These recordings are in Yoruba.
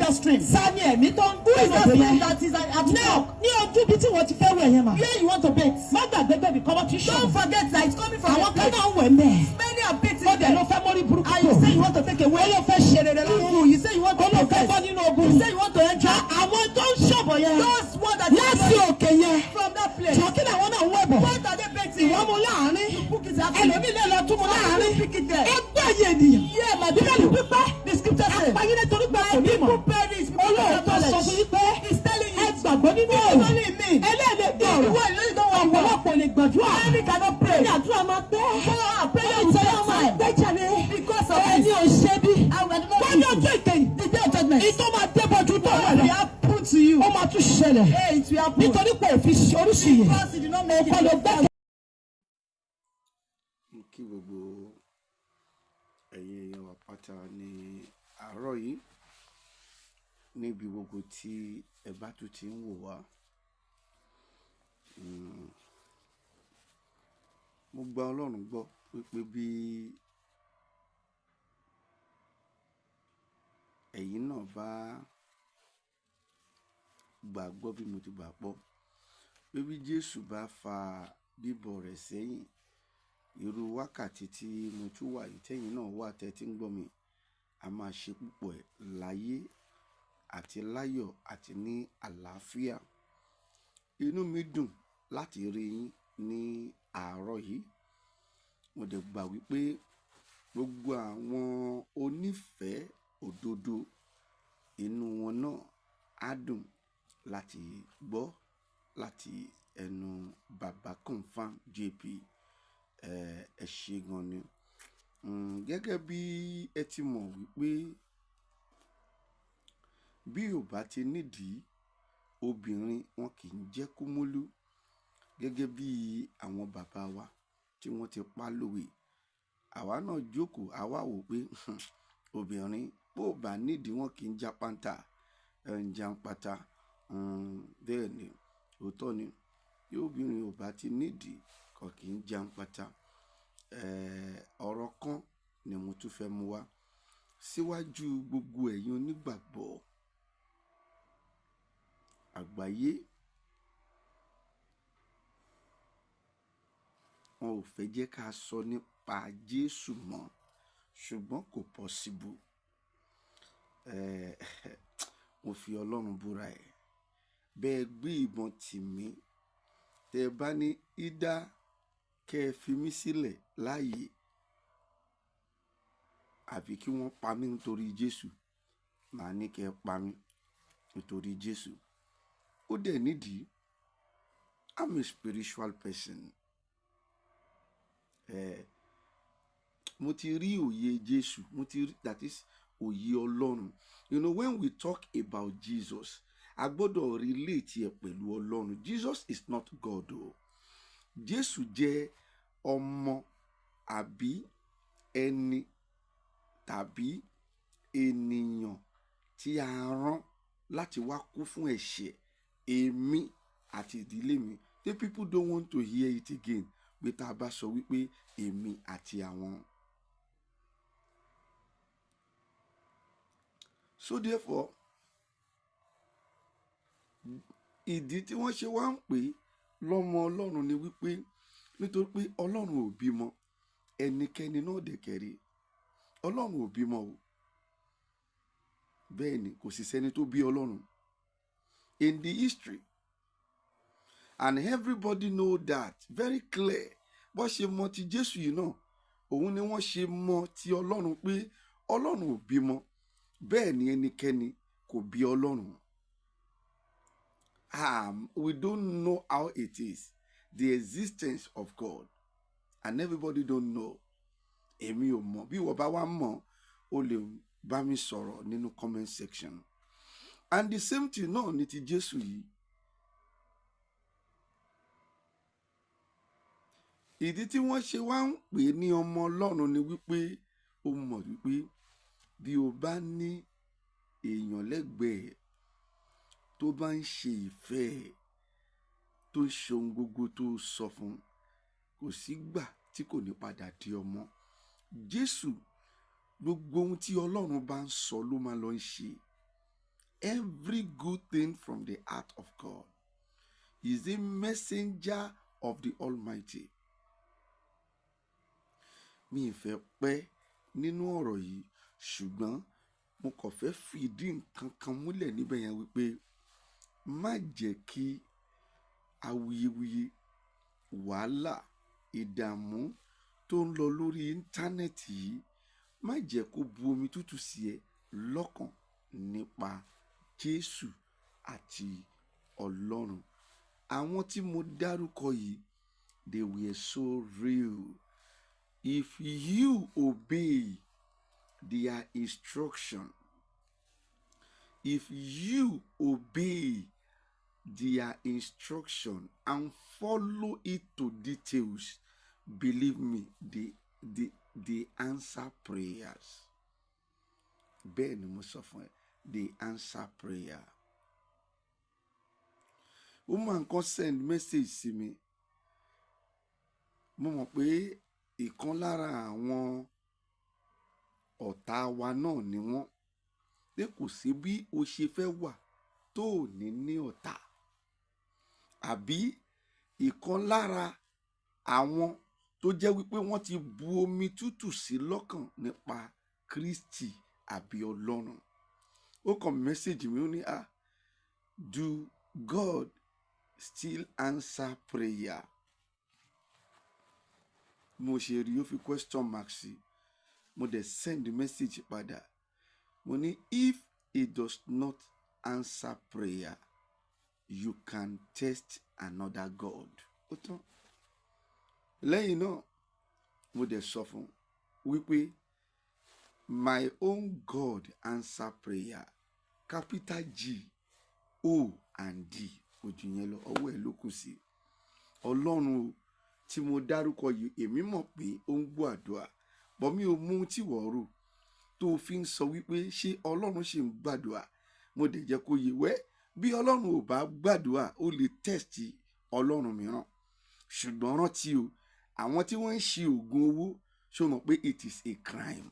that stream? Sani ẹ̀mí tó ń Who is that gbé stream that is at now work? ní ojú ibi tí wọ́n ti fẹ́ wẹ̀ yẹn mà. Where you want to bathe? Má gbàgbé bẹ́ẹ̀ kọ́ wọ́n ti ṣọ́. Don't forget that it's coming from Àwọn a kan place. náà ń wẹ̀ mẹ́. Many are bathing Ó dẹ̀ ló there. fẹ́ mórí burúkú. And you say you want to take away. Ó ló fẹ́ ṣe rere lọ́wọ́. You say you want to Ó ló fẹ́ progress. bọ́ nínú ogun. You say you want to enter. Àwọn tó ń ṣọ̀bọ̀ yẹn. Those ones that Láti òkè yẹn. from that place. Jọ kí làwọn náà ń wẹ̀ bọ̀. What are they bathing? Ìwọ́n mu láàárín. You book it after. Ẹlòmíì lè lọ tún mu láàárín. You pick it there. Ẹgbẹ́ yẹn ènìyàn. Yeah, my Bíbélì people. pípẹ́. The scripture says. Àpáyé nítorí pé kò ní People ìmọ̀. perish. Olóòótọ́ sọ fún yín pé He's telling ẹ you. gbàgbọ́ nínú It's ọ̀rọ̀. only me. Ẹlẹ́ẹ̀lẹ́ gbọ́ If you ọ̀rọ̀. want, you don't want God. Ọ̀pọ̀lọpọ̀ lè gbàdúrà. Many cannot pray. Ní àdúrà máa pẹ́. Prayer Ó will ti take ọmọ time. ẹgbẹ́ jáde. Because of Ẹni this. ò ṣe bí. I will not Wọ́n ní people. ọjọ́ ìkẹyìn. The day of judgment. Ìtọ́ máa débọ̀jú tó wẹ̀ What will lọ. happen to you? Ó máa tún ṣẹlẹ̀. Hey, it will happen. Nítorí pé òfin oríṣi yìí. Because you did not make Ọ̀pọ̀ ló it. gbẹ́kẹ̀. Mo kí gbogbo ẹ̀yin èèyàn wa pátá ní àárọ̀ yìí níbi gbogbo tí ẹ bá tún ti ń wò wá. Mo gba Ọlọ́run gbọ́ wípé bí ẹ̀yin náà bá gbàgbọ́ bí mo ti gbàgbọ́ pé bí Jésù bá fa bíbọ̀ rẹ̀ sẹ́yìn, irú wákàtí tí mo tún wà yìí tẹ́yìn náà wà tẹ́ tí ń gbọ́ mi, a máa ṣe púpọ̀ ẹ̀ láyé àti láyọ̀ àti ní àlàáfíà. Inú mi dùn láti rí yín ní àárọ̀ yìí. Mo dẹ̀ gbà wípé gbogbo àwọn onífẹ̀ẹ́ òdodo inú wọn náà á dùn láti gbọ́ láti ẹnu bàbá confam JP. Ẹ ṣé gan ni. Gẹ́gẹ́ bí ẹ ti mọ̀ wípé bí ò bá ti nídìí obìnrin wọn kì í jẹ́ kó mólú, gẹ́gẹ́ bí àwọn bàbá wa tí wọ́n ti pa lówe. Àwa náà jókòó àwa wò pé obìnrin bó bá nídìí wọn kì í já pátá ń já pátá. Bẹ́ẹ̀ ni òótọ́ ni, bí obìnrin ò bá ti nídìí kò kì í já pátá. Ọ̀rọ̀ kan ni mo tún fẹ́ mú wá síwájú gbogbo ẹ̀yin onígbàgbọ́ àgbáyé. Wọn ò fẹ́ jẹ́ ká sọ nípa Jésù mọ́, ṣùgbọ́n kò possible. Mo fi Ọlọ́run búra ẹ̀. Bẹ́ẹ̀ gbé ìbọn tì mí, tẹ́ bá ní ìdá kẹ́ ẹ fi mí sílẹ̀ láàyè àbí kí wọ́n pa mí nítorí Jésù, màá ní kẹ́ ẹ pa mí nítorí Jésù. Ó dẹ̀ nídìí. I'm a spiritual person. Mo ti rí òye Jésù, mo ti rí, that is òye Ọlọ́run. You know, when we talk about Jesus, a gbọ́dọ̀ relate ẹ̀ pẹ̀lú Ọlọ́run. Jesus is not God o. Jésù jẹ́ ọmọ àbí ẹni tàbí ènìyàn tí a rán láti wá kú fún ẹ̀ṣẹ̀ èmi àti ìdílé mi. The people don't want to hear it again. Pé tá a bá sọ wípé èmi àti àwọn. So therefore, ìdí tí wọ́n ṣe wá ń pè lọ́mọ Ọlọ́run ni wípé nítorí pé Ọlọ́run ò bímọ, ẹnikẹ́ni náà dẹ̀kẹ̀rí Ọlọ́run ò bímọ o. Bẹ́ẹ̀ ni kò sì sẹ́ni tó bí Ọlọ́run in the history, and everybody know that very clear. Bó ṣe mọ ti Jésù yìí náà, òun ni wọ́n ṣe mọ ti Ọlọ́run pé Ọlọ́run ò bímọ, bẹ́ẹ̀ ni ẹnikẹ́ni kò bí Ọlọ́run. We don't know how it is, the existence of God, and everybody don't know. Èmi ò mọ̀, bí wọ́n bá wá mọ̀, o lè bá mi sọ̀rọ̀ nínú comment section. And the same thing náà ni ti Jésù yìí. Ìdí tí wọ́n ṣe wá ń pè ní ọmọ Ọlọ́run ni wípé o mọ̀ wípé bí o bá ní èèyàn lẹ́gbẹ̀ẹ́ tó bá ń ṣe ìfẹ́ ẹ̀, tó ń ṣe ohun gbogbo tó sọ fún, kò sígbà tí kò ní padà di ọmọ. Jésù gbogbo ohun tí Ọlọ́run bá ń sọ ló máa lọ ń ṣe. every good thing from the heart of God. He is a messenger of the Almighty. Mi ì fẹ́ pẹ́ nínú ọ̀rọ̀ yìí, ṣùgbọ́n mo kàn fẹ́ fìdí nǹkan kan múlẹ̀ níbẹ̀ yẹn wípé má jẹ́ kí awuyewuye, wàhálà, ìdààmú tó ń lọ lórí íńtánẹ́ẹ̀tì yìí má jẹ́ kó bu omi tútù sí ẹ lọ́kàn nípa Jésù àti Ọlọ́run. Àwọn tí mo dárúkọ yìí, they were so real. If you obey their instruction, if you obey their instruction and follow it to details, believe me, they answer prayers. Bẹ́ẹ̀ ni mo sọ fún ẹ, they answer prayer. Woman kan send message sí mi. Mo mọ̀ pé ìkan lára àwọn ọ̀tá wa náà ni wọ́n. Pé kò sí bí o ṣe fẹ́ wà tó ò ní ọ̀tá. Àbí ìkan lára àwọn tó jẹ́ wípé wọ́n ti bu omi tútù sí lọ́kàn nípa Kristi àbí Ọlọ́run. Ó kàn message mi ó ní, do God still answer prayer? Mo ṣe rí, ó fi question mark sí. Mo dẹ̀ send message padà. Mo ní, if he does not answer prayer, you can test another God. Ó tán. Lẹ́yìn náà, mo dẹ̀ sọ fún wípé my own God answer prayer, capital G, O and D. Ojú yẹn lọ, ọwọ́ ẹ̀ ló kù sí. Ọlọ́run o tí mo dárúkọ yìí, èmi mọ̀ pé ó ń gbọ́ àdúrà, bọ́ mi ò mú tí wọ́n rò tó fi ń sọ wípé ṣé Ọlọ́run ṣì ń gbàdúrà. Mo dẹ̀ jẹ́ kó yé wẹ́, bí Ọlọ́run ò bá gbàdúrà, ó lè tẹ́sítì Ọlọ́run mìíràn. Ṣùgbọ́n rántí o, àwọn tí wọ́n ń ṣe oògùn owó, ṣó mọ̀ pé it is a crime.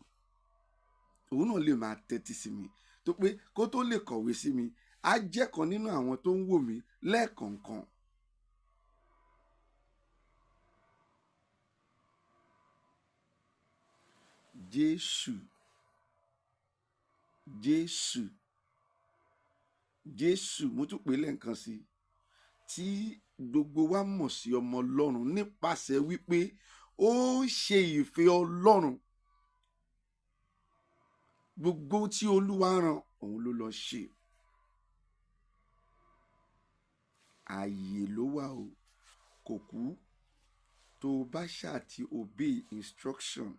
Òun náà lè máa tẹ́tí sí mi, tó pé kó tó lè kọ̀wé sí mi, á jẹ́ kan nínú àwọn tó ń wò mí lẹ́ẹ̀kọ̀ọ̀kan. Jésù, mo tún pè lẹ́ẹ̀kan sí, tí gbogbo wa mọ̀ sí ọmọ Ọlọ́run nípasẹ̀ wípé ó ń ṣe ìfẹ́ Ọlọ́run. Gbogbo tí Olúwa rán òun ló lọ ṣe. Ààyè ló wà o, kò kú. Tó o bá ṣáà ti obey instruction,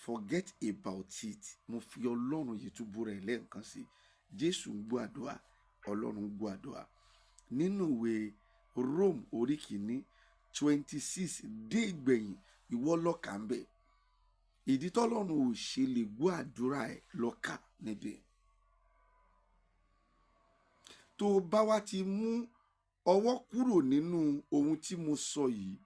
forget about it. Mo fi Ọlọ́run yìí túbú rẹ̀ lẹ́ẹ̀kan sí. Jésù ń gbọ́ àdúrà, Ọlọ́run ń gbọ́ àdúrà. Nínú ìwé Rome orí kìíní 26 dé ìgbẹ̀yìn, ìwọ lọ́kà ń bẹ̀. Ìdí tọ́lọ́run ò ṣe lè gbọ́ àdúrà ẹ̀ lọ́kà níbẹ̀. Tó o bá wá ti mú ọwọ́ kúrò nínú ohun tí mo sọ yìí,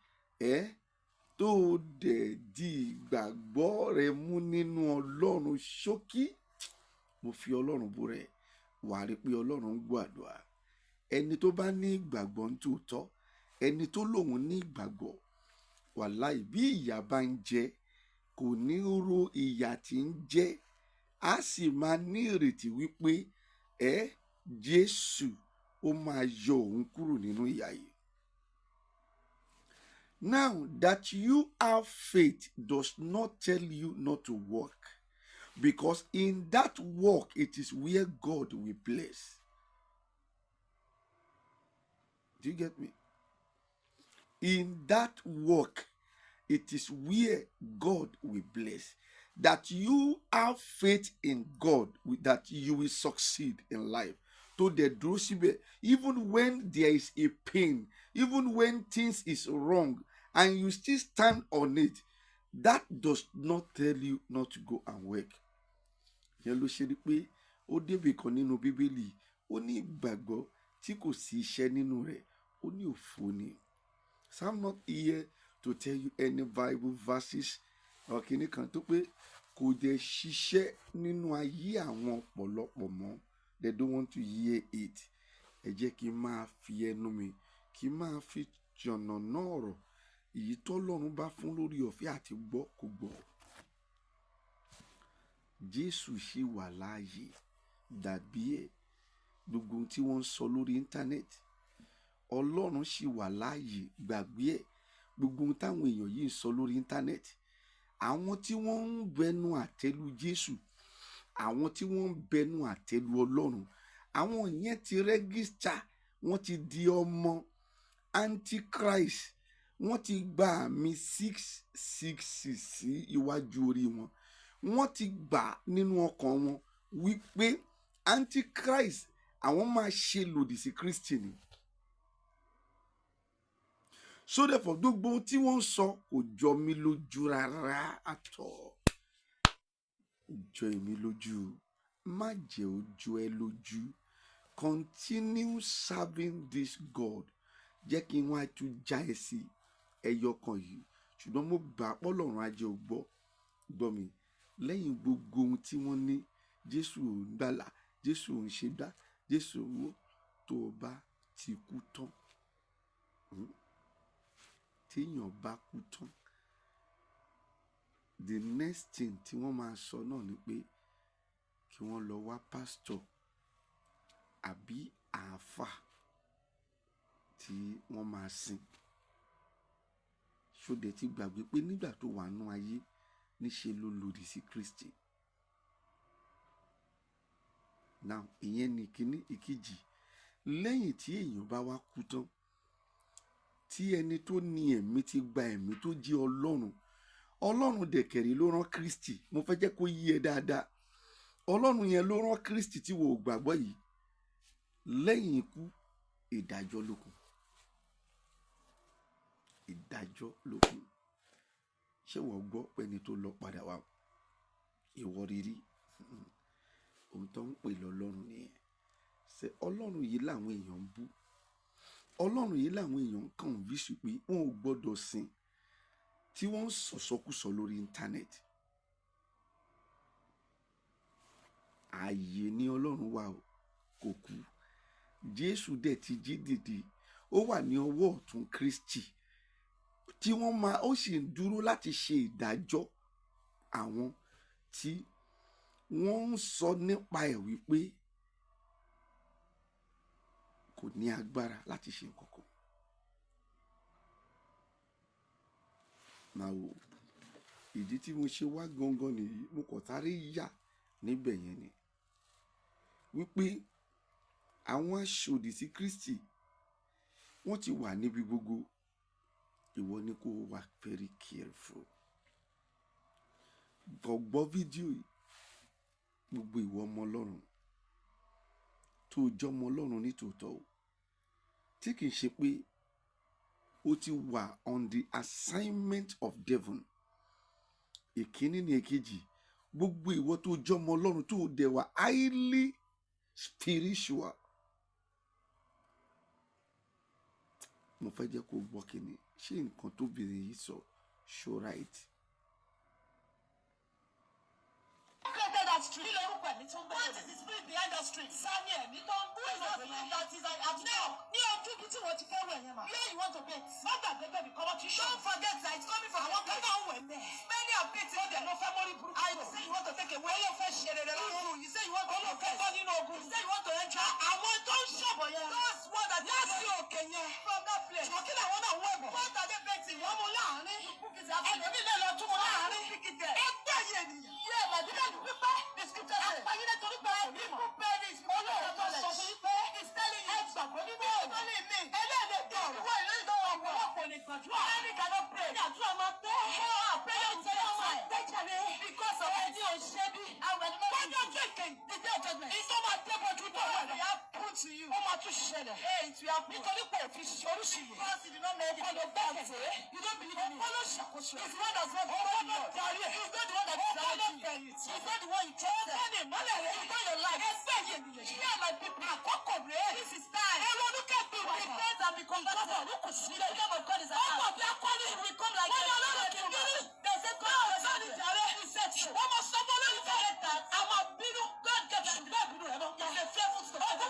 tó o dẹ̀ di ìgbàgbọ́ rẹ mú nínú Ọlọ́run ṣókí, mo fi Ọlọ́run bú rẹ̀, wàá rí pé Ọlọ́run ń gbọ́ àdúrà. Ẹni tó bá ní ìgbàgbọ́ ń tòótọ́, ẹni tó lóun ní ìgbàgbọ́, wàláì bí ìyà bá ń jẹ, kò ní ro ìyà tí ń jẹ, á sì máa ní ìrètí wípé Jésù ó máa yọ òun kúrò nínú ìyà yìí. Now that you have faith does not tell you not to work, because in that work it is where God will bless. Do you get me? In that work it is where God will bless. That you have faith in God, that you will succeed in life. To the drosibe, even when there is a pain, even when things is wrong, and you still stand on it, that does not tell you not to go and work. Yẹn ló ṣe rí pé ó débì kan nínú Bíbélì, ó ní ìgbàgbọ́ tí kò sí iṣẹ́ nínú rẹ̀, ó ní òfò ni. So I'm not here to tell you any Bible verses or kìíní kan tó pé kò dẹ̀ ṣiṣẹ́ nínú ayé àwọn ọ̀pọ̀lọpọ̀ mọ́. They don't want to hear it. Ẹ jẹ́ kí n máa fi ẹnu mi kí n máa fi yànnàná ọ̀rọ̀ èyí tọ́lọ́run bá fún lórí ọ̀fẹ́ àti gbọ́ kó gbọ́. Jésù ṣì wà láàyè dàbí ẹ̀ gbogbo ohun tí wọ́n ń sọ lórí íńtánẹ́ẹ̀tì. Ọlọ́run ṣì wà láàyè gbàgbé ẹ̀ gbogbo ohun táwọn èèyàn yìí ń sọ lórí íńtánẹ́ẹ̀tì. Àwọn tí wọ́n ń bẹnu àtẹ́lu Jésù, àwọn tí wọ́n ń bẹnu àtẹ́lu Ọlọ́run, àwọn yẹn ti rẹ́gísítà, wọ́n ti di ọmọ antichrist, wọ́n ti gba àmì 666 sí iwájú orí wọn. Wọ́n ti gbà nínú ọkàn wọn wípé antichrist àwọn máa ṣe lòdì sí Kristi ni. So therefore gbogbo ohun tí wọ́n ń sọ kò jọ mí lójú rárá àtọ̀. Jọ èmi lójú, má jẹ́ ó jọ ẹ́ lójú. Continue serving this God. Jẹ́ kí n wá tún já ẹ sí ẹyọ kan yìí. Ṣùgbọ́n mo gbà pọ́lọ́run ajé ò gbọ́ mi. Lẹ́yìn gbogbo ohun tí wọ́n ní, Jésù ò ń gbàlà, Jésù ò ń ṣe dá, Jésù ò tó bá ti kú tán. Téèyàn bá kú tán, the next thing tí wọ́n máa sọ náà ni pé kí wọ́n lọ wá pásítọ̀ àbí àáfà tí wọ́n máa sìn. Ṣódẹ̀ ti gbàgbé pé nígbà tó wà nú ayé níṣe ló lòdì sí Kristi. Now ìyẹn ni kíní. Ìkejì, lẹ́yìn tí èèyàn bá wá kú tán, tí ẹni tó ní ẹ̀mí ti gba ẹ̀mí tó jẹ́ Ọlọ́run dẹ̀kẹ̀rẹ̀ ló rán Kristi. Mo fẹ́ jẹ́ kó yí ẹ dáadáa. Ọlọ́run yẹn ló rán Kristi tí wò ó gbàgbọ́ yìí. Lẹ́yìn ikú, ìdájọ́ ló kù. Ìdájọ́ ló kù. Ṣé wọ́n gbọ́ pé ẹni tó lọ padà wá? Ìwọ rírí ohun tó ń pè lọ́lọ́run nìyẹn. Ṣé Ọlọ́run yìí làwọn èèyàn ń bú? Ọlọ́run yìí làwọn èèyàn ń kàn wíṣù pé wọn ò gbọ́dọ̀ sìn, tí wọ́n ń sọ̀sọ́kùsọ lórí íńtánẹ́ẹ̀tì. Ààyè ni Ọlọ́run wà o, kò kú. Jésù dẹ̀ ti jí dìde, ó wà ní ọwọ́ ọ̀tún Kristi tí ó sì ń dúró láti ṣe ìdájọ́ àwọn tí wọ́n ń sọ nípa ẹ̀ wípé kò ní agbára láti ṣe nǹkan kan. Máa wò, ìdí tí mo ṣe wá gangan nìyí, mo kàn sáré yà níbẹ̀ yẹn ni wípé àwọn aṣòdì sí Kristi wọ́n ti wà níbi gbogbo. Ìwọ ni kó wà very careful. Gbọ́ fídíò yìí, gbogbo ìwọ ọmọ Ọlọ́run tó jọmọ Ọlọ́run ní tòótọ́ o, tí kìí ṣe pé ó ti wà on the assignment of devil. Ìkíní ni èkejì, gbogbo ìwọ tó jọmọ Ọlọ́run tó dẹ̀ wà highly spiritual. Mo fẹ́ jẹ́ kó gbọ́ kíni, ṣé nǹkan tó bìnrin yìí sọ ṣó right? Street. What is the spirit behind the street? Sani ẹ̀mí tó ń bú ìròyìn that is at now. Ní ojú bí tí wọ́n ti fẹ́ wẹ̀ yẹn ma. Where you want to bet? Má gbàgbé bẹ́ẹ̀ bí kọ́lọ́ ti ṣe. Don't forget that it's coming from àwọn kan náà wẹ̀ mẹ́. Many are betting on their no family group. I say you want to take away your first share rẹ̀ lọ́rùn. You say you want to go fẹ́ nínú ogun. You say you want to enter. Àwọn tó ń ṣọ̀bọ̀ yẹn. Those one that láti òkè yẹn. From that place. Ṣùgbọ́n kí làwọn náà wọ̀ bọ̀? What are they betting? Wọ́n mú láàárín. Ẹ̀dẹ̀bí lè lọ tún mú láàárín. Ẹgbẹ́ yẹn nìyẹn. Yẹ́ màdúrà ní pípẹ́. Bisikíìtì ẹ̀sẹ̀. Àpáyé torí pé people perish. Olóòrùn tó sọ fún yín pé it's telling you ẹgbàgbọ́ nínú ọ̀rọ̀ mi. Ẹlẹ́ẹ̀dẹ̀ dọ̀rọ̀. Wọ́n ìlú ìdánwò àwọn ọ̀pọ̀ lè gbàdúrà. Ẹni cannot pray. Ní àdúrà máa pẹ́. Prayer is very hard. Because of ẹni ò ṣe bí. Àwọn ẹni máa ń jẹ́ kéèké. The day of judgment. Ìtọ́ máa dé bọ́jú tó wà ní happen to you. Ó máa tún ṣẹlẹ̀. It will happen. Nítorí pé òfin oríṣiríṣi. Because you do not know the gbẹ́kẹ̀lé. You don't believe in it. Ó ló ṣàkóso. It's the one that's not the one darí ẹ̀. It's not the one that's darí ẹ̀. It's not the one you trust. Ó ní ìmọ̀lẹ̀ rẹ̀. It's not your life. Ẹgbẹ́ yẹn nìyẹn. Ṣé àmà people àkọ́kọ̀ rẹ̀? This is time. Ẹ ronú kẹ́kọ̀ọ́ wa. Repent and become better. Olùkọ́ sí ilé ìjọba God is a man. Ọkọ̀ bí akọ́ni will come like that. Wọ́n ní ọlọ́run kì í bí. They say God is a man. He said forget so. Wọ́n mọ sọ́mọ́ lórí forget that. A máa bínú. God get you. Bẹ́ẹ̀ bínú rẹ̀ mọ́. He's a fearful to the people.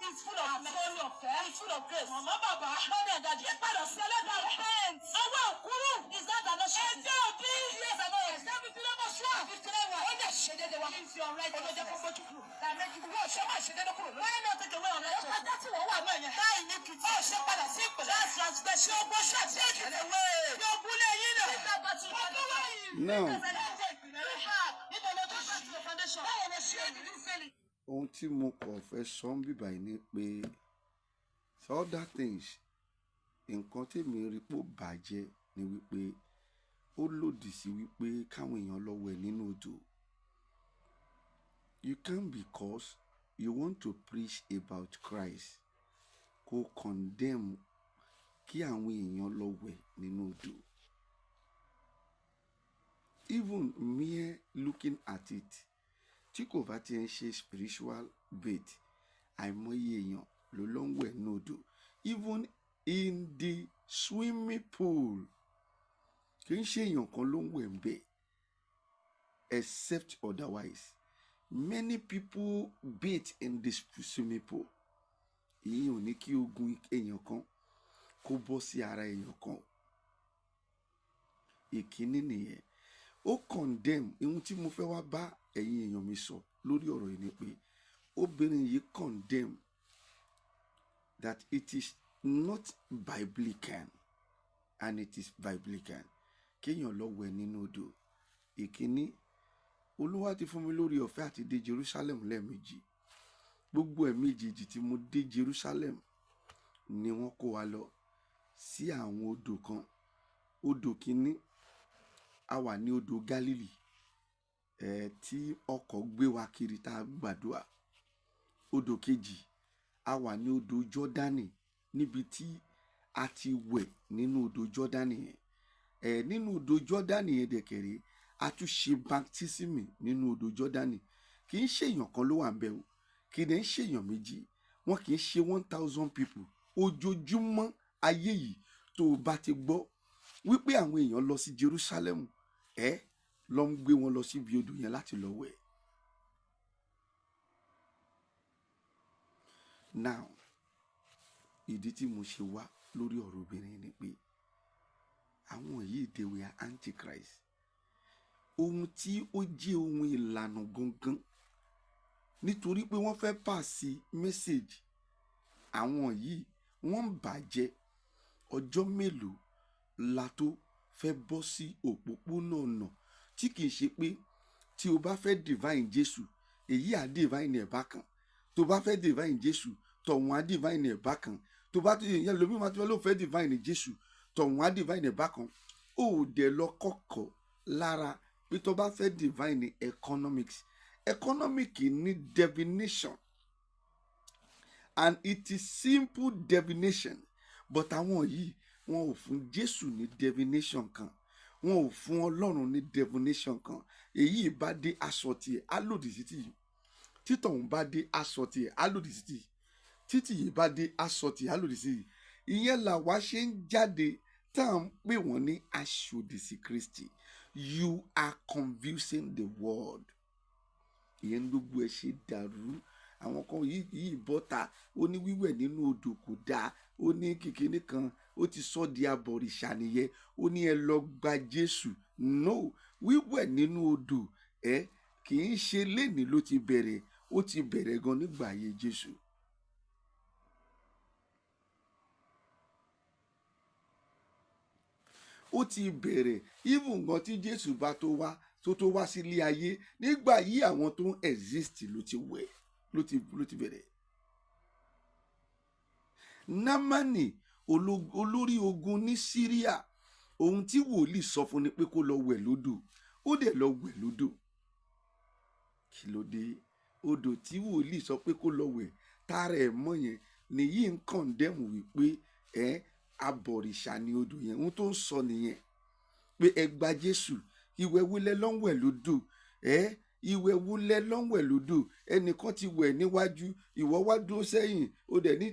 He's full of mercy. He's full of grace. Màmá bàbá. Mọ́mí and daddy. Ìpadà sí ẹlẹ́dàá rẹ̀. Parents. Ọwọ́ òkúrú. Is that the notion? Ẹjẹ́ òbí. Yes, I know. Is that 59 1? 59 1. Ó jẹ́ ṣèdédé wa. If you are right. Olójẹ́ kó fojú kúrò. That make you wọ́n ṣe máa ṣèdédé kúrò. Why not take away our righteousness? Ẹ̀ka tí wọ́n wà náà yẹn. Báyìí ní kìtì. Ó ṣe padà sí ìpìlẹ̀. That's transgression. Yóò gbó ṣàtì ìkẹlẹ̀ wé. Yóò gúnlé yín náà. Nígbà bá ti wọ́n tó wáyé. Now, ohun tí mo kàn fẹ́ sọ ń bíbà yìí ni pé other things, nǹkan tèmi rí pò bàjẹ́ ni wípé ó lòdì sí wípé káwọn èèyàn lọ wẹ̀ nínú odò. You can't, because you want to preach about Christ, kó condemn kí àwọn èèyàn lọ wẹ̀ nínú odò. Even mere looking at it, tí kò bá ti ń ṣe spiritual bait, àìmọye èèyàn ló lọ ń wẹ̀ nínú odò. Even in the swimming pool, kì í ṣe èèyàn kan ló ń wẹ̀ ń bẹ̀, except otherwise. Many people bathe in the swimming pool. Ìyẹn ò ní kí ogun èèyàn kan kó bọ́ sí ara èèyàn kan. Ìkíní nìyẹn. Ó condemn. Ohun tí mo fẹ́ wá bá ẹ̀yin èèyàn mi sọ lórí ọ̀rọ̀ yìí ni pé obìnrin yìí condemn that it is not biblical and it is biblical kéèyàn lọ wẹ̀ nínú odò. Ìkíní, Olúwa ti fún mi lórí ọ̀fẹ́ àti dé Jerusalem lẹ́ẹ̀mejì. Gbogbo ẹ̀ẹ̀mejì tí mo dé Jerusalem ni wọ́n kó wa lọ sí àwọn odò kan. Odò kìíní, a wà ní odò Galilee, tí ọkọ̀ gbé wa kiri tá a gbàdúrà. Odò kejì, a wà ní odò Jọ́dánì, níbi tí a ti wẹ̀ nínú odò Jọ́dánì yẹn. Nínú odò Jọ́dánì yẹn dẹ̀kẹ̀rẹ́, a tún ṣe baptism nínú odò Jọ́dánì. Kì í ṣe èèyàn kan ló wà ń bẹ̀ o, kì í ṣe èèyàn méjì, wọn kì í ṣe 1000 people. Ojoojúmọ́ ayé yìí tó o bá ti gbọ́ wípé àwọn èèyàn lọ sí Jerusalem, lọ ń gbé wọn lọ síbi odò yẹn láti lọ wẹ̀. Now, ìdí tí mo ṣe wá lórí ọ̀rọ̀ obìnrin ni pé àwọn yìí they were antichrist. Ohun tí ó jẹ́ ohun ìlànà gangan, nítorí pé wọ́n fẹ́ pàṣẹ message. Àwọn yìí wọ́n ń bàjẹ́. Ọjọ́ mélòó la tó fẹ́ bọ́ sí òpópónà ọ̀nà tí kìí ṣe pé tí o bá fẹ́ divine Jésù, èyí á divine ẹ̀ bákan. Tó bá fẹ́ divine Jésù, tọ̀hún á divine ẹ̀ bákan. Tó bá tún yẹn lómi máa tún lọ fẹ́ divine Jésù, tọ̀hún á divine ẹ̀ bákan. Ó dẹ̀ lọ kọ́kọ́ lára pé tó bá fẹ́ divine economics. Economic ní definition, and it is simple definition. But àwọn yìí wọn ò fún Jésù ní definition kan, wọn ò fún Ọlọ́run ní definition kan. Èyí bá dé aṣọ tiẹ̀ á lòdì sí tìyí, títọ̀hún bá dé aṣọ tiẹ̀ á lòdì sí tìyí, títì yìí bá dé aṣọ tiẹ̀ á lòdì sí tìyí. Ìyẹn làwa ṣe ń jáde tá à ń pè wọ́n ní aṣòdì sí Kristi. You are confusing the world. Ìyẹn gbogbo ẹ̀ ṣe dàrú. Àwọn kan yìí bọ́ta, ó ní wíwẹ̀ nínú odò kò dáa, ó ní kékeré kan, ó ti sọ di abọ̀rìṣà nìyẹn, ó ní ẹ lọ gba Jésù. No, wíwẹ̀ nínú odò kì í ṣe lénìí ló ti bẹ̀rẹ̀, ó ti bẹ̀rẹ̀ gan nígbà ayé Jésù. Ó ti bẹ̀rẹ̀ even gan tí Jésù bá tó wá sílé ayé, nígbà yìí àwọn tó ń exist ló ti wẹ̀, ló ti bẹ̀rẹ̀. Námánì olórí ogun ní Síríà, ohun tí wòlíì sọ fún ni pé kó lọ wẹ̀ lódò, ó dẹ̀ lọ wẹ̀ lódò. Kí ló dé? Odò tí wòlíì sọ pé kó lọ wẹ̀ tààrà ẹ̀ mọ́ yẹn nìyí ń condemn wípé abọ̀rìṣà ni odò yẹn. Ohun tó ń sọ nìyẹn pé ẹ gba Jésù, ìwẹ̀ wúlẹ̀ ló ń wẹ̀ lódò, ìwẹ̀ wúlẹ̀ ló ń wẹ̀ lódò. Ẹnìkan ti wẹ̀ níwájú, ìwọ wá dúró sẹ́yìn, o dẹ̀ ní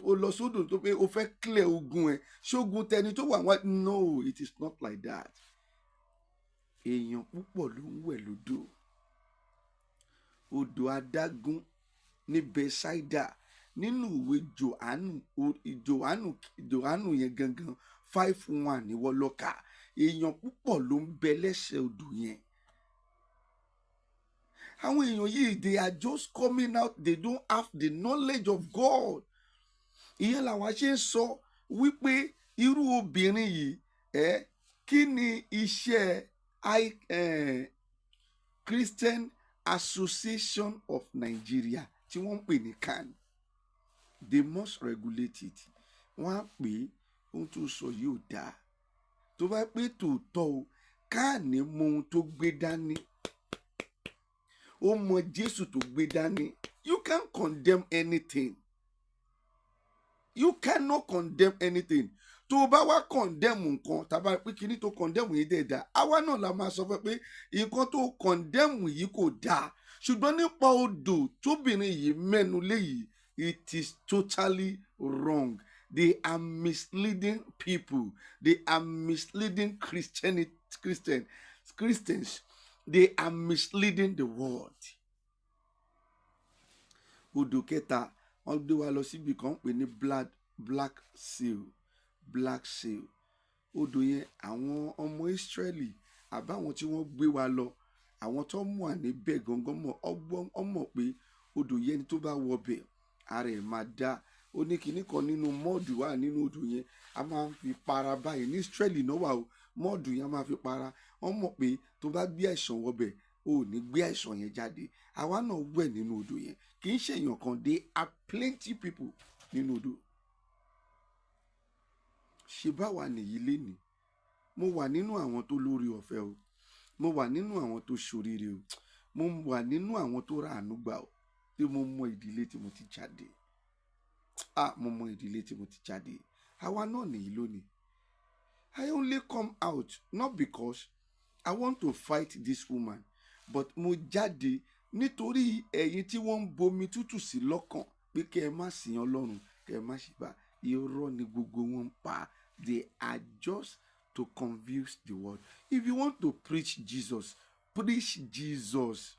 o lọ sódò tó pé o fẹ́ clear ogun ẹ̀. Ṣógun tẹni tó wà wá? No, it is not like that. èèyàn púpọ̀ ló ń wẹ̀ lódò. Odò adágún ní Bẹ́sáídà nínú ìwé Jòhánù yẹn gangan 5:1 ni wọ́n lọ́ka. Èèyàn púpọ̀ ló ń bẹ lẹ́sẹ̀ odò yẹn. Àwọn èèyàn yìí, they are just coming out, they don't have the knowledge of God. Ìyẹn làwọn ṣe ń sọ wípé irú obìnrin yìí kí ni iṣẹ́ Christian Association of Nigeria tí wọ́n ń pè ní CAN. They must regulate it. Wọ́n á pè ohun tó sọ yìí ò dáa. Tó bá pé tòótọ́ o, CAN mọ ohun tó gbé dání. Ó mọ Jésù tó gbé dání. You can't condemn anything. You cannot condemn anything. Tó bá wá condemn nǹkan, tàbá pé kíní tó condemn yìí dẹ̀ dáa, àwa náà la máa sọ fẹ́ pé nǹkan tó condemn yìí kò dáa. Ṣùgbọ́n nípa odò tóbìnrin yìí mẹ́nu léyìí, it is totally wrong. They are misleading people. They are misleading Christians. They are misleading the world. Odò kẹta, wọ́n gbé wa lọ síbi kan pè ní Black Seal. Odò yẹn àwọn ọmọ Ísírẹ́lì àbáwọn tí wọ́n gbé wa lọ, àwọn tó mú à níbẹ̀ gangan mọ̀ pé odò yẹn tó bá wọbẹ̀ ara ẹ̀ máa dá. Ó ní kinní kan nínú mọ́ọ̀dù wà nínú odò yẹn, a máa ń fi para báyìí. Ní Ísírẹ́lì náà wà o, mọ́ọ̀dù yẹn a máa fi para. Wọ́n mọ̀ pé tó bá gbé àìsàn wọbẹ̀, o ò ní gbé àìsàn yẹn jáde. Àwa náà wẹ̀ nínú odò yẹn. Kì í ṣe èèyàn kan, they are plenty people nínú odò. Ṣé báwa nìyí lénìí? Mo wà nínú àwọn tó lórí ọ̀fẹ́ o. Mo wà nínú àwọn tó ṣoríire o. Mo wà nínú àwọn tó ra àánú gbà o. Tí mo mọ ìdílé tí mo ti jáde. Mo mọ ìdílé tí mo ti jáde. Àwa náà nìyí lónìí. I only come out not because I want to fight this woman, but mo jáde nítorí ẹ̀yin tí wọ́n ń bomi tútù sí lọ́kàn pé kẹ́ ẹ má sìn Ọlọ́run, kẹ́ ẹ má ṣe bá. Irọ́ ni gbogbo wọn pa. They are just to confuse the world. If you want to preach Jesus, preach Jesus.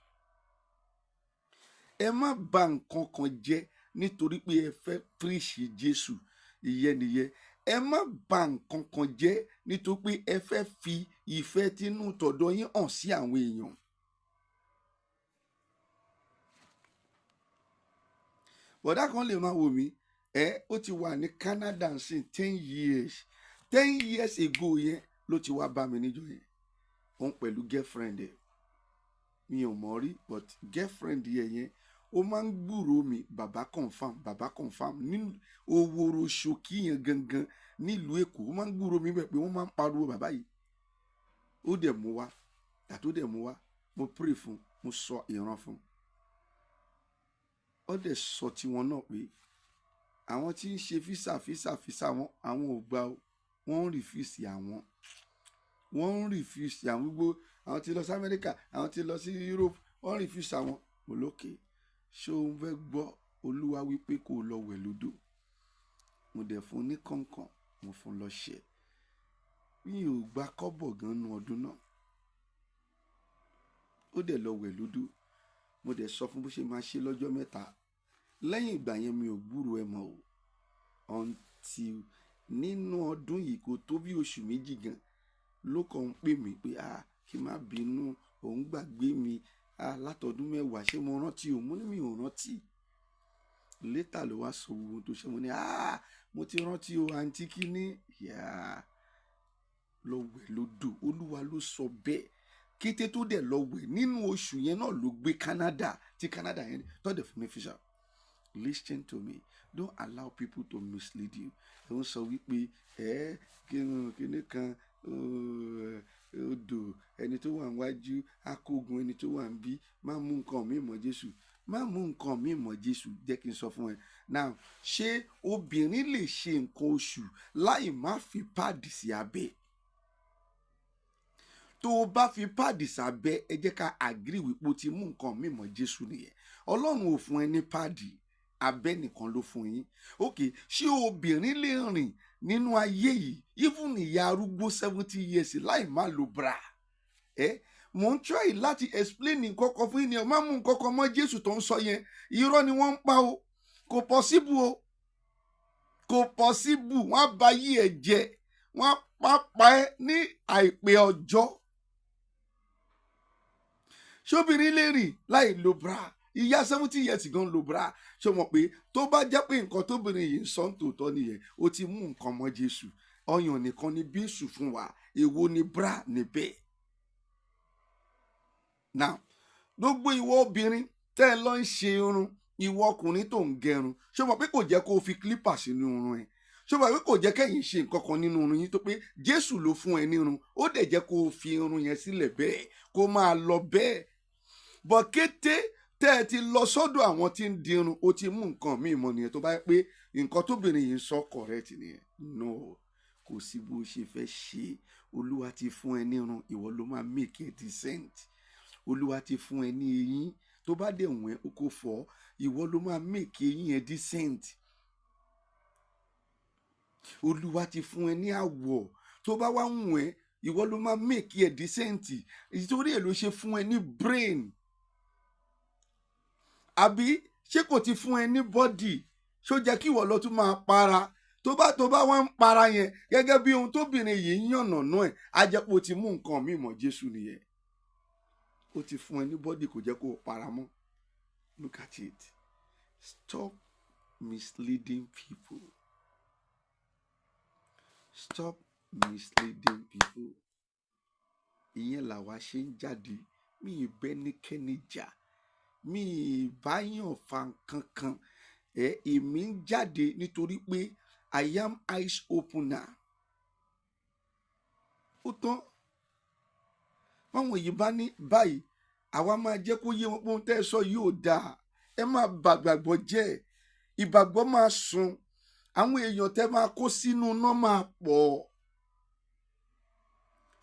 Ẹ má bà nǹkan kan jẹ́ nítorí pé ẹ fẹ́ preach Jésù. Ìyẹn nìyẹn. Ẹ má bà nǹkan kan jẹ́ nítorí pé ẹ fẹ́ fi ìfẹ́ tínú tọ̀dọ̀ yín hàn sí àwọn èèyàn. Bọ̀dá kan lè máa wò mí, ó ti wà ní Canada sí 10 years. 10 years ago yẹn ló ti wá bá mi níjọ́ yẹn. Òun pẹ̀lú girlfriend ẹ̀. Mi ò mọ̀ rí, but girlfriend yẹn ó máa ń gbúròó mi, bàbá confam nínú Òwòrò Ṣòkí yẹn gangan nílùú Èkó. Ó máa ń gbúròó mi bẹ́ẹ̀ pé wọ́n máa ń pariwo bàbá yìí. Ó dẹ̀ mú wá, àtó dẹ̀ mú wá, mo pray fún, mo sọ ìran fún. Ó dẹ̀ sọ tiwọn náà pé àwọn tí ń ṣe físà wọn, àwọn ò gbà o. Wọ́n ń refuse àwọn. Gbogbo àwọn tí lọ sí Amẹ́ríkà, àwọn tí lọ sí Europe, wọ́n refuse àwọn. Mo lókè. Ṣé o ń fẹ́ gbọ́? Olúwa wípé kó lọ wẹ̀ lódò. Mo dẹ̀ fún ní kọ̀ọ̀kan, mo fún lọ ṣẹ. Mi ò gba kọ́bọ̀ gan nínú ọdún náà. Ó dẹ̀ lọ wẹ̀ lódò. Mo dẹ̀ sọ fún bó ṣe máa ṣe lọ́jọ́ 3. Lẹ́yìn ìgbà yẹn mi ò gbúrò ẹ mọ́ o. Until nínú ọdún yìí kò tó bí oṣù 2 gan ló kàn ń pè mí pé kí n má bínú, òun gbàgbé mi látọdún 10. Ṣé mo rántí o? Mo ní mi ò rántí. Later ló wá sọ ohun tó ṣe. Mo ní mo ti rántí o, àǹtí kíní. Lọ wẹ̀ lódò. Olúwa ló sọ bẹ́ẹ̀. Kété tó dẹ̀ lọ wẹ̀ nínú oṣù yẹn náà ló gbé Canada, tí Canada yẹn tó dẹ̀ fún mi fíṣà. Listen to me. Don't allow people to mislead you. Ẹ ń sọ wípé kíní kan odò, ẹni tó wà níwájú akógun ẹni tó wà níbí. Má mú nǹkan mi mọ̀ Jésù. Má mú nǹkan mi mọ̀ Jésù. Jẹ́ kí n sọ fún ẹ. Now, ṣé obìnrin lè ṣe nǹkan oṣù láì má fi páàdì sí abẹ́? Tó o bá fi páàdì sábẹ́, ẹ jẹ́ ká agree wípé o ti mú nǹkan mi mọ̀ Jésù nìyẹn. Ọlọ́run ò fún ẹ ní páàdì, abẹ́ nìkan ló fún yín. Ṣé obìnrin lè rìn nínú ayé yìí, even ìyá arúgbó 70 years láì má lo bra? Mo ń try láti explain nǹkan kan fún yín ni ẹ má mú nǹkan kan mọ́ Jésù tó ń sọ yẹn irọ́ ni wọ́n ń pa o kò possible o kò possible wọ́n á ba yí ẹ̀ jẹ́ wọ́n á pa ẹ́ ní àìpẹ́ ọjọ́. Ṣóbìnrin lè rìn láì lo bra ìyá 70 years gan lo bra ṣé o mọ̀ pé tó bá jẹ́ pé nǹkan tóbìnrin yìí ń sọ tòótọ́ nìyẹn ó ti mú nǹkan mọ́ Jésù ọyàn nìkan ni bíṣù fún wa èwo ni bra níbẹ̀. Now gbogbo ìwọ obìnrin tẹ́ ẹ lọ ń ṣe irun ìwọ ọkùnrin tó ń gẹrun ṣé o mọ̀ pé kò jẹ́ kó o fi clipper sínú irun ẹ̀ ṣé o mọ̀ pé kò jẹ́ kẹ́yìn ṣe nǹkan kan nínú irun yín tó pé Jésù ló fún ẹ nírun ó dẹ̀ jẹ́ kó o fi irun yẹn sílẹ̀ bẹ́ẹ̀ kó máa lọ bẹ́ẹ̀ bọ̀ kété tẹ́ ẹ ti lọ sọ́dọ̀ àwọn tí ń dirun ó ti mú nǹkan míì mọ́ nìyẹn tó bá yẹ pé nǹkan tóbìnrin yìí ń sọ correct nìyẹn no kò sí bó ṣe fẹ́ ṣe Olúwa ti fún ẹ nírun ìwọ ló máa make it decent Olúwa ti fún ẹ ní eyín tó bá dẹ̀ wọ́n ẹ kó fọ́ ìwọ ló máa make eyín ẹ decent Olúwa ti fún ẹ ní àwọ̀ tó bá wá wọ́n ẹ ìwọ ló máa make ẹ decent nítorí ẹ ló ṣe fún ẹ ní brain àbí ṣé kò ti fún ẹ ní body ṣó jẹ́ kí ìwọ lọ tún máa para tó bá wá ń para yẹn gẹ́gẹ́ bí ohun tóbìnrin yìí ń yànnàná ẹ̀ á jẹ́ pé ó ti mú nǹkan míì mọ́ Jésù nìyẹn ó ti fún ẹ ní body kò jẹ́ kó o para mọ́. Look at it. Stop misleading people. Stop misleading people. Ìyẹn làwa ṣe ń jáde mi ì bẹ́nikẹ́ni jà mi ì báyàn fa kankan èmi ń jáde nítorí pé I am eyes opener. Ó tán báwọn yìí bá ní báyìí àwa máa jẹ́ kó yé wọn pé ohun tẹ́ ẹ sọ yóò dáa ẹ máa bàgbàgbọ́ jẹ́ ìgbàgbọ́ máa sùn àwọn èèyàn tẹ́ máa kó sínú iná máa pọ̀.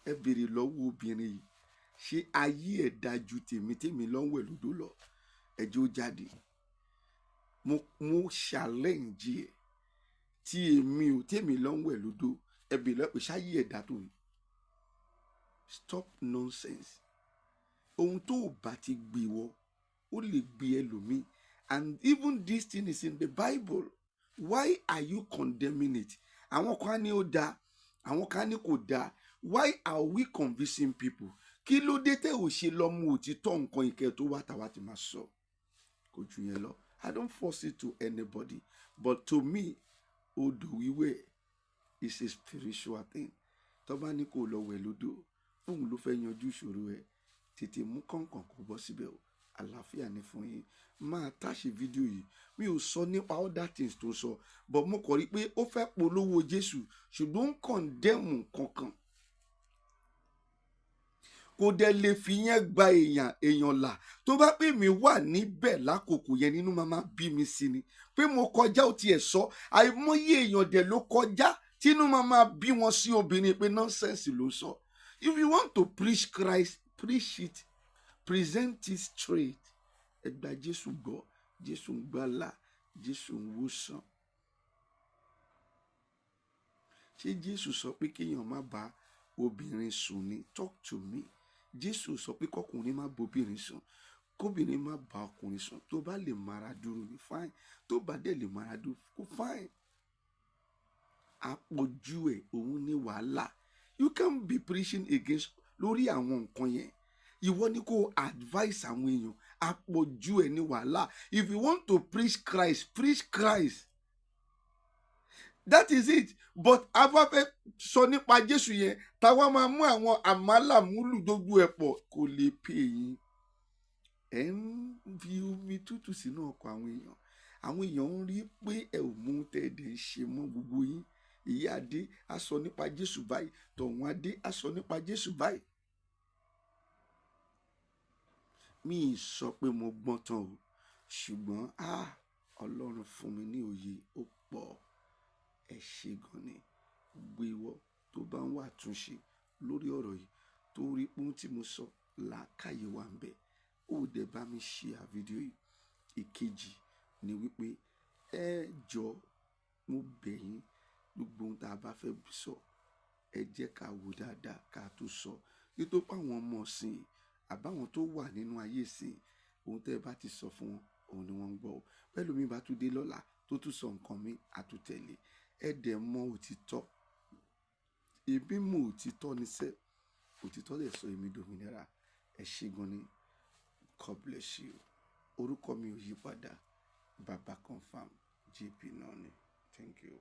Ẹ béèrè lọ́wọ́ obìnrin yìí ṣé ayé ẹ̀ dájú tèmi lọ́wọ́ ẹ̀ lódò lọ ẹjọ́ jáde mo challenge ẹ̀ tí tèmi lọ́wọ́ ẹ̀ lódò ẹ béèrè lọ́wọ́ pé ṣáyé ẹ̀ dá tó yìí. Stop nonsense. Ohun tó o bá ti gbé wọ ó lè gbé ẹlòmíì and even this thing is in the Bible. Why are you condemning it? Àwọn kan ní ó dáa àwọn kan ní kò dáa. Why are we convincing people? Kí ló dé tẹ́ ò ṣe lọ mú òtítọ́ nǹkan ìkẹ́ tó wá tàwa ti máa sọ kò jù yẹn lọ. I don't force it to anybody but to me odò wíwẹ̀ is a spiritual thing. Tó bá ní kó lọ wẹ̀ lódò òun ló fẹ́ yanjú ìṣòro ẹ̀ tètè mú kọ̀ọ̀kan kó bọ́ síbẹ̀ o àlàáfíà ní fún yín. Máa táṣì fídíò yìí mi ò sọ nípa other things tó sọ but mo kọ̀ rí pé ó fẹ́ polówó Jésù ṣùgbọ́n ń kọ̀ndẹ́mù kankan kò dẹ̀ lè fi yẹn gba èèyàn là tó bá pè mí wà níbẹ̀ lákòókò yẹn nínú máa bí mi sí ni pé mo kọjá ó tiẹ̀ sọ àìmọye èèyàn dẹ̀ ló kọjá tínú máa bí wọn sí obìnrin pé nonsense ló sọ. If you want to preach Christ, preach it. Present it straight. Ẹ gba Jésù gbọ́, Jésù ń gbàlà, Jésù ń wòsàn. Ṣé Jésù sọ pé kéèyàn má bá obìnrin sùn ni? Talk to me. Jésù sọ pé kọkùnrin má bá obìnrin sùn, kóbìnrin má bá ọkùnrin sùn. Tó bá lè mara dúró ni fine, tó bá dẹ̀ lè mara dúró kó fine. Àpọ̀jù ẹ̀ òun ní wàhálà. You can't be preaching against lórí àwọn nǹkan yẹn. Ìwọ ni kó advise àwọn èèyàn. Àpọ̀jù ẹ̀ ní wàhálà. If you want to preach Christ, preach Christ. That is it. But afẹ́fẹ́ sọ nípa Jésù yẹn táwa máa mú àwọn àmàlàmúlù gbogbo ẹ̀ pọ̀ kò lè pè yín. Ẹ ń fi omi tútù sínú ọkọ̀ àwọn èèyàn. Àwọn èèyàn ń rí pé ẹ ò mú tẹ̀dẹ̀ ṣe mọ́ gbogbo yín. Ìyá Adé á sọ nípa Jésù báyìí tọ̀hún Adé á sọ nípa Jésù báyìí. Mi ì sọ pé mo gbọ́n tán o ṣùgbọ́n Ọlọ́run fún mi ní òye ó pọ̀ ẹ ṣe gan ni gbé ìwọ tó bá ń wà túnṣe lórí ọ̀rọ̀ yìí tó rí ohun tí mo sọ làákàyè wà ń bẹ ó dẹ̀ bá mi ṣe àfídíò yìí. Ìkejì ni wípé ẹ jọ mo bẹ̀ yín gbogbo ohun tá a bá fẹ́ sọ ẹ jẹ́ ká wò dáadáa ká tó sọ nítorí pé àwọn ọmọ ọ̀sìn àbáwọn tó wà nínú ayé ìsìn ohun tẹ́ ẹ bá ti sọ fún wọn òun ni wọ́n ń gbọ́ pẹ̀lú mi bá tún dé lọ́la tó tún sọ nǹkan mi àtúntẹ̀lé ẹ dẹ̀ mọ òtítọ́ èmi mọ òtítọ́ níṣẹ́ òtítọ́ lè sọ èmi dòmìnira ẹ ṣé gan ni God bless you orúkọ mi ò yí padà baba confam JP náà ni thank you.